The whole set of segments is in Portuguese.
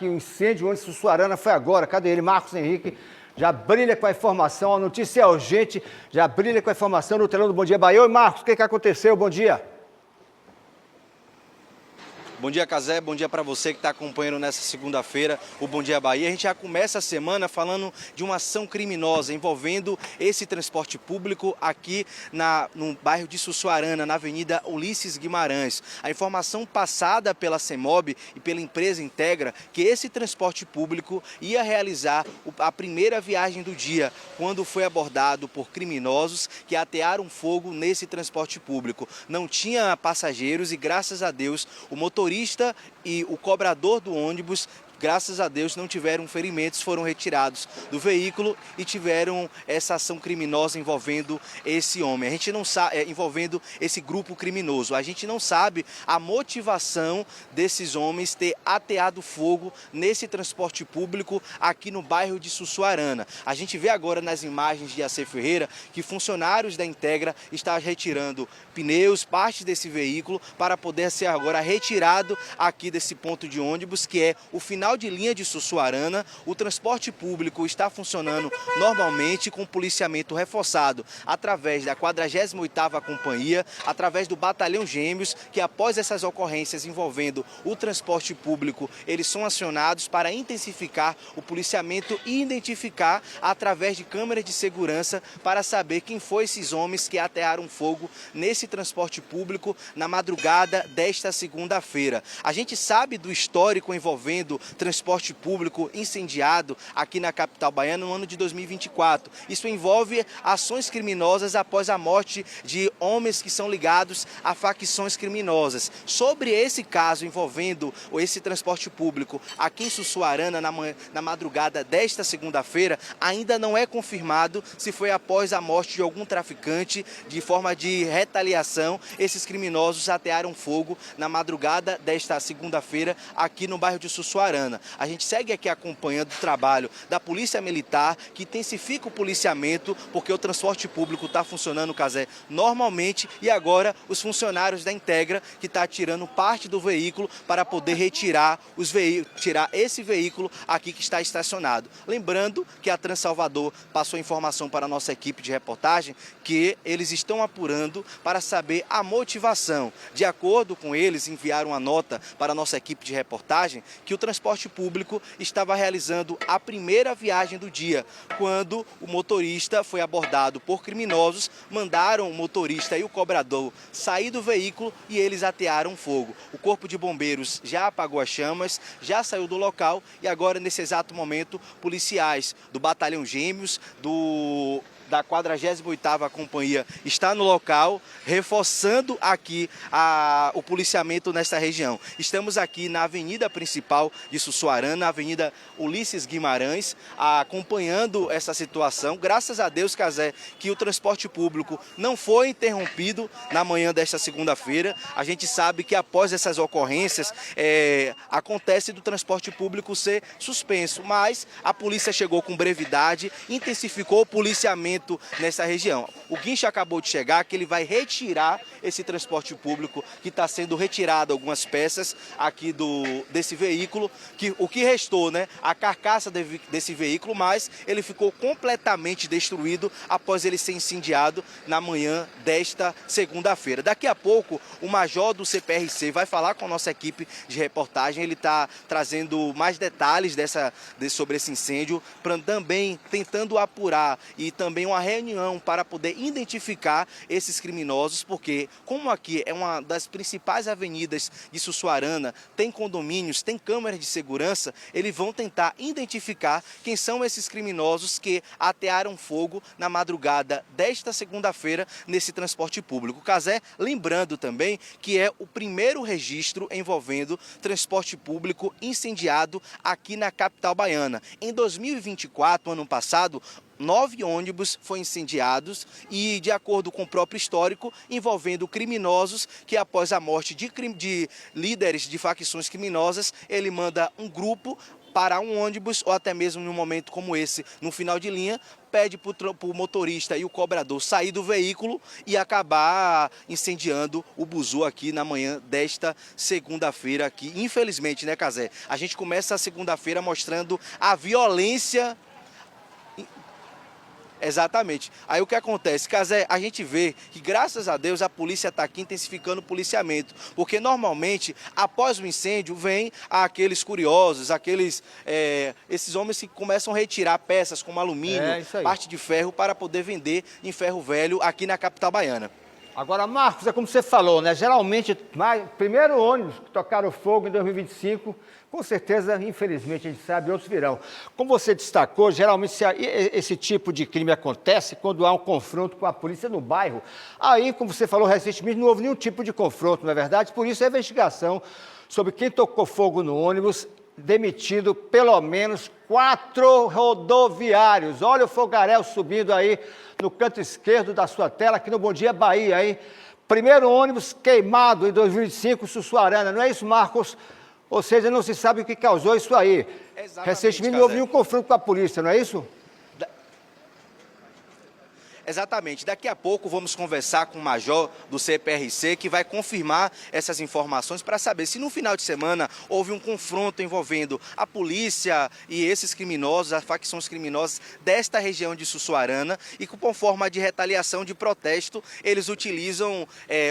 aqui o incêndio onde Sussuarana foi agora. Cadê ele? Marcos Henrique já brilha com a informação, a notícia é urgente, já brilha com a informação no telão do Bom Dia Bahia. Oi, Marcos, o que aconteceu? Bom dia. Bom dia, Cazé. Bom dia para você que está acompanhando nessa segunda-feira o Bom Dia Bahia. A gente já começa a semana falando de uma ação criminosa envolvendo esse transporte público aqui no bairro de Sussuarana, na Avenida Ulisses Guimarães. A informação passada pela CEMOB e pela empresa Integra que esse transporte público ia realizar a primeira viagem do dia, quando foi abordado por criminosos que atearam fogo nesse transporte público. Não tinha passageiros e, graças a Deus, o motorista e o cobrador do ônibus, graças a Deus, não tiveram ferimentos, foram retirados do veículo e tiveram essa ação criminosa envolvendo esse homem. A gente não sabe, envolvendo esse grupo criminoso. A gente não sabe a motivação desses homens ter ateado fogo nesse transporte público aqui no bairro de Sussuarana. A gente vê agora nas imagens de AC Ferreira que funcionários da Integra estão retirando pneus, partes desse veículo para poder ser agora retirado aqui desse ponto de ônibus, que é o final de linha de Sussuarana. O transporte público está funcionando normalmente com policiamento reforçado através da 48ª Companhia, através do Batalhão Gêmeos, que após essas ocorrências envolvendo o transporte público, eles são acionados para intensificar o policiamento e identificar através de câmeras de segurança para saber quem foi esses homens que atearam fogo nesse transporte público na madrugada desta segunda-feira. A gente sabe do histórico envolvendo transporte público incendiado aqui na capital baiana no ano de 2024. Isso envolve ações criminosas após a morte de homens que são ligados a facções criminosas. Sobre esse caso envolvendo esse transporte público aqui em Sussuarana na madrugada desta segunda-feira, ainda não é confirmado se foi após a morte de algum traficante. De forma de retaliação, esses criminosos atearam fogo na madrugada desta segunda-feira aqui no bairro de Sussuarana. A gente segue aqui acompanhando o trabalho da Polícia Militar, que intensifica o policiamento, porque o transporte público está funcionando, Cazé, normalmente, e agora os funcionários da Integra que está tirando parte do veículo para poder retirar esse veículo aqui que está estacionado. Lembrando que a Transalvador passou informação para a nossa equipe de reportagem que eles estão apurando para saber a motivação. De acordo com eles, enviaram uma nota para a nossa equipe de reportagem que o transporte público estava realizando a primeira viagem do dia, quando o motorista foi abordado por criminosos, mandaram o motorista e o cobrador sair do veículo e eles atearam fogo. O Corpo de Bombeiros já apagou as chamas, já saiu do local e agora, nesse exato momento, policiais do Batalhão Gêmeos, da 48ª Companhia está no local, reforçando aqui o policiamento nesta região. Estamos aqui na avenida principal de Sussuarana, Avenida Ulisses Guimarães, acompanhando essa situação. Graças a Deus, Cazé, que o transporte público não foi interrompido na manhã desta segunda-feira. A gente sabe que após essas ocorrências, acontece do transporte público ser suspenso, mas a polícia chegou com brevidade, intensificou o policiamento nessa região. O guincho acabou de chegar, que ele vai retirar esse transporte público, que está sendo retirado algumas peças aqui desse veículo, o que restou, né? A carcaça desse veículo, mas ele ficou completamente destruído após ele ser incendiado na manhã desta segunda-feira. Daqui a pouco, o major do CPRC vai falar com a nossa equipe de reportagem, ele está trazendo mais detalhes sobre esse incêndio, também tentando apurar e também uma reunião para poder identificar esses criminosos, porque como aqui é uma das principais avenidas de Sussuarana, tem condomínios, tem câmeras de segurança, eles vão tentar identificar quem são esses criminosos que atearam fogo na madrugada desta segunda-feira nesse transporte público. Cazé, lembrando também que é o primeiro registro envolvendo transporte público incendiado aqui na capital baiana. Em 2024, ano passado, 9 ônibus foram incendiados e, de acordo com o próprio histórico, envolvendo criminosos que, após a morte de líderes de facções criminosas, ele manda um grupo parar um ônibus ou até mesmo num momento como esse, no final de linha, pede para o motorista e o cobrador sair do veículo e acabar incendiando o buzu aqui na manhã desta segunda-feira aqui. Infelizmente, né, Cazé? A gente começa a segunda-feira mostrando a violência. Exatamente. Aí o que acontece, Cazé, a gente vê que graças a Deus a polícia está aqui intensificando o policiamento, porque normalmente após o incêndio vem aqueles curiosos, esses homens que começam a retirar peças como alumínio, parte de ferro para poder vender em ferro velho aqui na capital baiana. Agora, Marcos, é como você falou, né? Geralmente, primeiro ônibus que tocaram fogo em 2025, com certeza, infelizmente, a gente sabe, outros virão. Como você destacou, geralmente esse tipo de crime acontece quando há um confronto com a polícia no bairro. Aí, como você falou recentemente, não houve nenhum tipo de confronto, não é verdade? Por isso, a investigação sobre quem tocou fogo no ônibus, demitido pelo menos 4 rodoviários. Olha o fogaréu subindo aí no canto esquerdo da sua tela, aqui no Bom Dia Bahia, hein? Primeiro ônibus queimado em 2025, Sussuarana, não é isso, Marcos? Ou seja, não se sabe o que causou isso aí. Exatamente, recentemente não houve nenhum confronto com a polícia, não é isso? Exatamente. Daqui a pouco vamos conversar com o major do CPRC que vai confirmar essas informações para saber se no final de semana houve um confronto envolvendo a polícia e esses criminosos, as facções criminosas desta região de Sussuarana e que, por forma de retaliação, de protesto, eles utilizam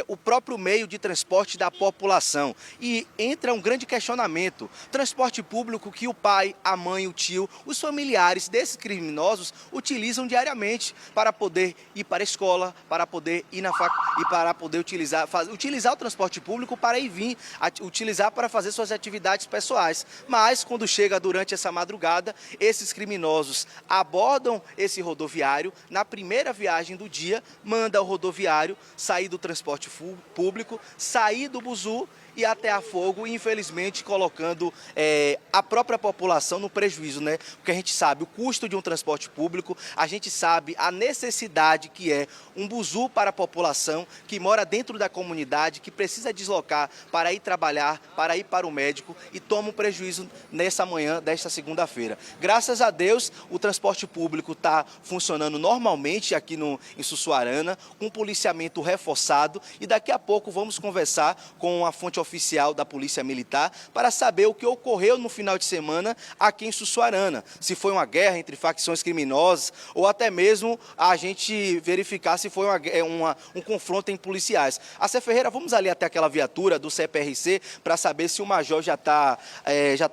o próprio meio de transporte da população. E entra um grande questionamento. Transporte público que o pai, a mãe, o tio, os familiares desses criminosos utilizam diariamente para poder ir para a escola, para poder ir na faculdade e para poder utilizar o transporte público para ir vir, utilizar para fazer suas atividades pessoais. Mas quando chega durante essa madrugada, esses criminosos abordam esse rodoviário, na primeira viagem do dia, manda o rodoviário sair do transporte público, sair do buzu e atear fogo, infelizmente colocando a própria população no prejuízo, né? Porque a gente sabe o custo de um transporte público, a gente sabe a necessidade que é um buzu para a população que mora dentro da comunidade, que precisa deslocar para ir trabalhar, para ir para o médico e toma um prejuízo nessa manhã desta segunda-feira. Graças a Deus, o transporte público está funcionando normalmente aqui em Sussuarana, com policiamento reforçado e daqui a pouco vamos conversar com a fonte oficial da Polícia Militar para saber o que ocorreu no final de semana aqui em Sussuarana. Se foi uma guerra entre facções criminosas ou até mesmo a gente verificar se foi um confronto em policiais. A Ferreira, vamos ali até aquela viatura do CPRC para saber se o major já tá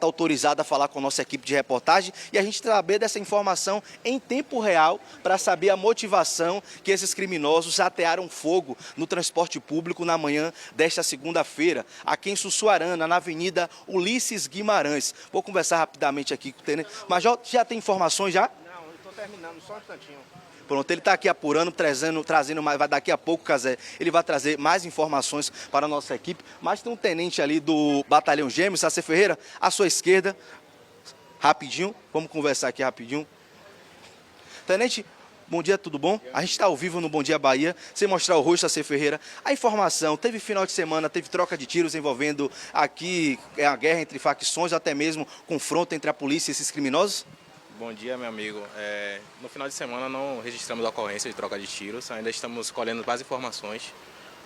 autorizado a falar com a nossa equipe de reportagem e a gente saber dessa informação em tempo real para saber a motivação que esses criminosos atearam fogo no transporte público na manhã desta segunda-feira, aqui em Sussuarana, na Avenida Ulisses Guimarães. Vou conversar rapidamente aqui com o tenente. Major, já tem informações já? Não, eu estou terminando, só um instantinho. Pronto, ele está aqui apurando, trazendo mais, vai daqui a pouco, Cazé, ele vai trazer mais informações para a nossa equipe, mas tem um tenente ali do Batalhão Gêmeos, Sacê Ferreira, à sua esquerda, rapidinho, vamos conversar aqui rapidinho. Tenente, bom dia, tudo bom? A gente está ao vivo no Bom Dia Bahia, sem mostrar o rosto, Sacê Ferreira. A informação, teve final de semana, teve troca de tiros envolvendo aqui a guerra entre facções, até mesmo confronto entre a polícia e esses criminosos? Bom dia, meu amigo. No final de semana não registramos a ocorrência de troca de tiros, ainda estamos colhendo mais informações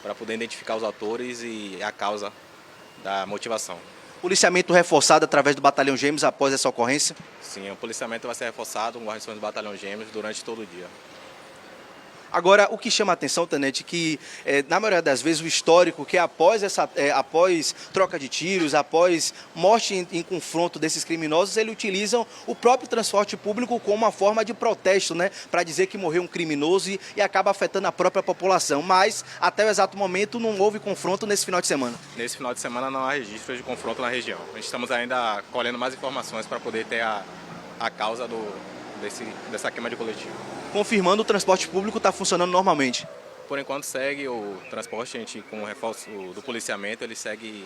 para poder identificar os autores e a causa da motivação. Policiamento reforçado através do Batalhão Gêmeos após essa ocorrência? Sim, o policiamento vai ser reforçado com guarnições do Batalhão Gêmeos durante todo o dia. Agora, o que chama a atenção, tenente, que na maioria das vezes o histórico que após troca de tiros, após morte em confronto desses criminosos, eles utilizam o próprio transporte público como uma forma de protesto, né, para dizer que morreu um criminoso e acaba afetando a própria população. Mas, até o exato momento, não houve confronto nesse final de semana. Nesse final de semana não há registro de confronto na região. Estamos ainda colhendo mais informações para poder ter a causa dessa queima de coletivo. Confirmando, o transporte público está funcionando normalmente. Por enquanto segue o transporte, a gente com o reforço do policiamento, ele segue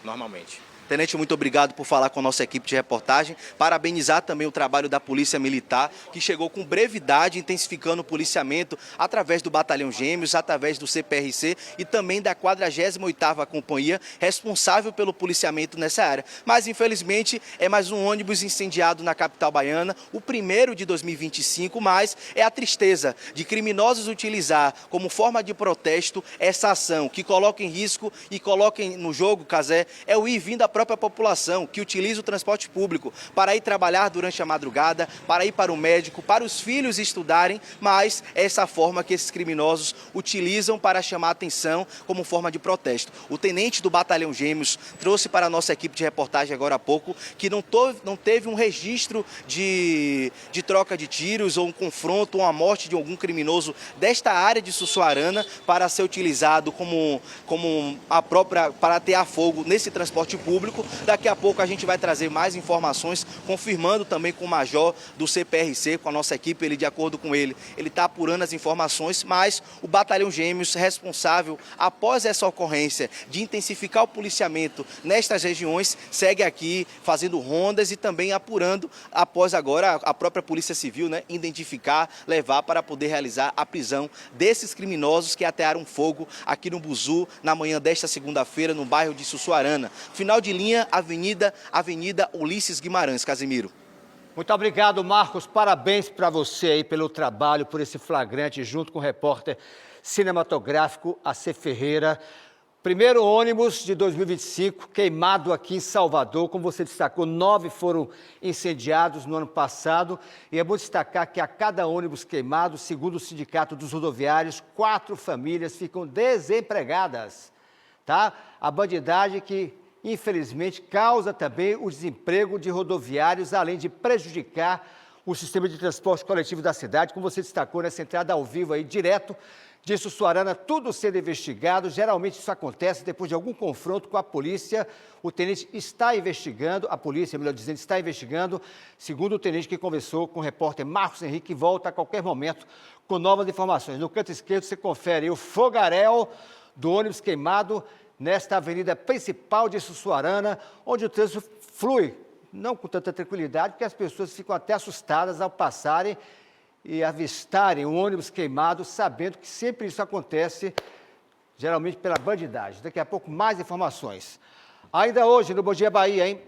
normalmente. Tenente, muito obrigado por falar com a nossa equipe de reportagem. Parabenizar também o trabalho da Polícia Militar, que chegou com brevidade, intensificando o policiamento através do Batalhão Gêmeos, através do CPRC e também da 48ª Companhia, responsável pelo policiamento nessa área. Mas, infelizmente, é mais um ônibus incendiado na capital baiana, o primeiro de 2025, mas é a tristeza de criminosos utilizar como forma de protesto essa ação, que coloca em risco e coloca no jogo, Cazé, é o ir e vir da própria população, que utiliza o transporte público para ir trabalhar durante a madrugada, para ir para o médico, para os filhos estudarem, mas é essa forma que esses criminosos utilizam para chamar a atenção como forma de protesto. O tenente do Batalhão Gêmeos trouxe para a nossa equipe de reportagem agora há pouco que não teve um registro de troca de tiros ou um confronto ou uma morte de algum criminoso desta área de Sussuarana para ser utilizado como a própria, para atear fogo nesse transporte público. Daqui a pouco a gente vai trazer mais informações, confirmando também com o major do CPRC, com a nossa equipe, ele, de acordo com ele está apurando as informações, mas o Batalhão Gêmeos, responsável após essa ocorrência de intensificar o policiamento nestas regiões, segue aqui fazendo rondas e também apurando, após agora a própria Polícia Civil, identificar, levar para poder realizar a prisão desses criminosos que atearam fogo aqui no Buzu na manhã desta segunda-feira, no bairro de Sussuarana. Final de linha, Avenida Ulisses Guimarães. Casimiro. Muito obrigado, Marcos. Parabéns para você aí pelo trabalho, por esse flagrante, junto com o repórter cinematográfico AC Ferreira. Primeiro ônibus de 2025 queimado aqui em Salvador. Como você destacou, 9 foram incendiados no ano passado. E é bom destacar que a cada ônibus queimado, segundo o Sindicato dos Rodoviários, 4 famílias ficam desempregadas. Tá? A bandidagem que, infelizmente, causa também o desemprego de rodoviários, além de prejudicar o sistema de transporte coletivo da cidade, como você destacou nessa entrada ao vivo aí, direto de Sussuarana, tudo sendo investigado. Geralmente isso acontece depois de algum confronto com a polícia. O tenente está investigando, a polícia, melhor dizendo, está investigando, segundo o tenente que conversou com o repórter Marcos Henrique, que volta a qualquer momento com novas informações. No canto esquerdo você confere aí o fogaréu do ônibus queimado nesta avenida principal de Sussuarana, onde o trânsito flui, não com tanta tranquilidade, porque as pessoas ficam até assustadas ao passarem e avistarem um ônibus queimado, sabendo que sempre isso acontece, geralmente pela bandidagem. Daqui a pouco mais informações. Ainda hoje no Bom Dia Bahia, hein?